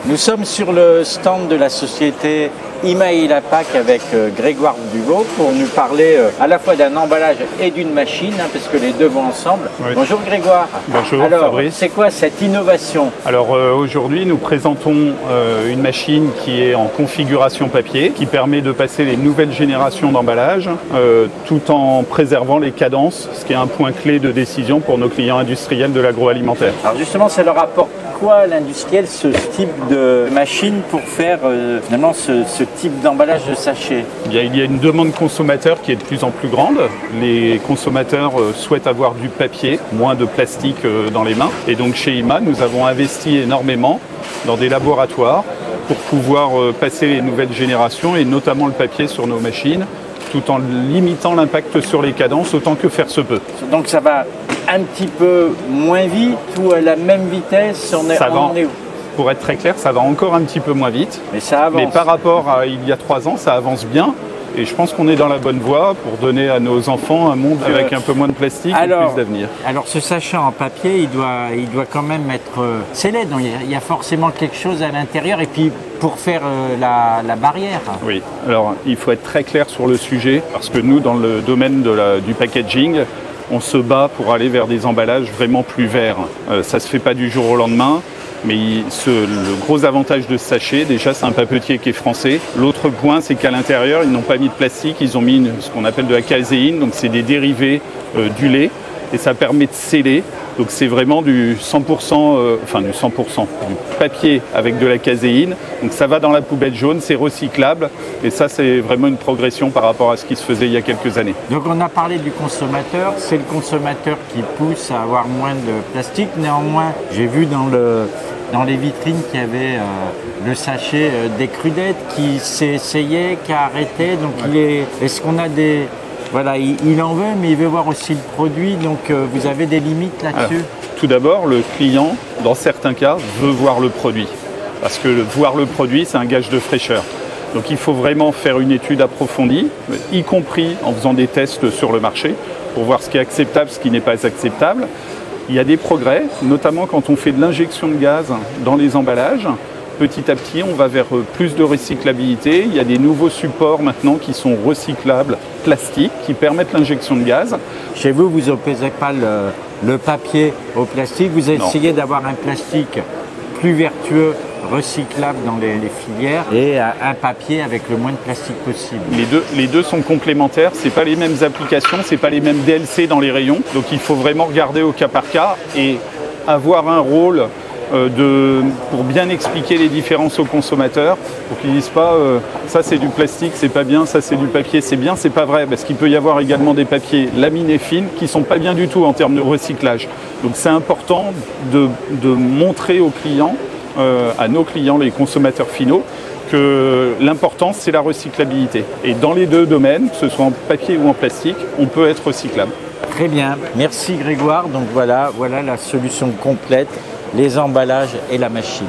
Nous sommes sur le stand de la société Imailpac avec Grégoire Duvaux pour nous parler à la fois d'un emballage et d'une machine, parce que les deux vont ensemble. Oui. Bonjour Grégoire. Bonjour Alors, Fabrice. C'est quoi cette innovation? Alors aujourd'hui, nous présentons une machine qui est en configuration papier, qui permet de passer les nouvelles générations d'emballage tout en préservant les cadences, ce qui est un point clé de décision pour nos clients industriels de l'agroalimentaire. Alors justement, ça leur apporte quoi à l'industriel, ce type de machine pour faire finalement ce type d'emballage de sachet? Il y a une demande consommateur qui est de plus en plus grande. Les consommateurs souhaitent avoir du papier, moins de plastique dans les mains. Et donc chez IMA, nous avons investi énormément dans des laboratoires pour pouvoir passer les nouvelles générations et notamment le papier sur nos machines, tout en limitant l'impact sur les cadences autant que faire se peut. Donc ça va un petit peu moins vite ou à la même vitesse? Pour être très clair, ça va encore un petit peu moins vite. Mais ça avance. Mais par rapport à il y a 3 ans, ça avance bien. Et je pense qu'on est dans la bonne voie pour donner à nos enfants un monde avec un peu moins de plastique et plus d'avenir. Alors ce sachet en papier, il doit quand même être scellé. Donc il y a forcément quelque chose à l'intérieur. Et puis pour faire la barrière. Oui, alors il faut être très clair sur le sujet parce que nous, dans le domaine du packaging, on se bat pour aller vers des emballages vraiment plus verts. Ça ne se fait pas du jour au lendemain. Mais le gros avantage de ce sachet, déjà, c'est un papetier qui est français. L'autre point, c'est qu'à l'intérieur, ils n'ont pas mis de plastique, ils ont mis ce qu'on appelle de la caséine, donc c'est des dérivés du lait, et ça permet de sceller. Donc c'est vraiment du 100%, du papier avec de la caséine. Donc ça va dans la poubelle jaune, c'est recyclable, et ça c'est vraiment une progression par rapport à ce qui se faisait il y a quelques années. Donc on a parlé du consommateur, c'est le consommateur qui pousse à avoir moins de plastique. Néanmoins, j'ai vu dans les vitrines qu'il y avait le sachet des crudettes qui s'est essayé, qui a arrêté. Donc est-ce qu'on a des... Voilà, il en veut, mais il veut voir aussi le produit, donc vous avez des limites là-dessus? Tout d'abord, le client, dans certains cas, veut voir le produit. Parce que voir le produit, c'est un gage de fraîcheur. Donc il faut vraiment faire une étude approfondie, y compris en faisant des tests sur le marché, pour voir ce qui est acceptable, ce qui n'est pas acceptable. Il y a des progrès, notamment quand on fait de l'injection de gaz dans les emballages. Petit à petit, on va vers plus de recyclabilité. Il y a des nouveaux supports maintenant qui sont recyclables, plastiques, qui permettent l'injection de gaz. Chez vous, vous n'opposez pas le papier au plastique. Vous essayez d'avoir un plastique plus vertueux, recyclable dans les filières, et un papier avec le moins de plastique possible. Les deux sont complémentaires. C'est pas les mêmes applications, c'est pas les mêmes DLC dans les rayons. Donc il faut vraiment regarder au cas par cas et avoir un rôle pour bien expliquer les différences aux consommateurs, pour qu'ils ne disent pas ça c'est du plastique, c'est pas bien, ça c'est du papier, c'est bien, c'est pas vrai, parce qu'il peut y avoir également des papiers laminés fines qui sont pas bien du tout en termes de recyclage. Donc c'est important de montrer aux clients, à nos clients, les consommateurs finaux, que l'important c'est la recyclabilité. Et dans les deux domaines, que ce soit en papier ou en plastique, on peut être recyclable. Très bien, merci Grégoire. Donc voilà la solution complète, les emballages et la machine.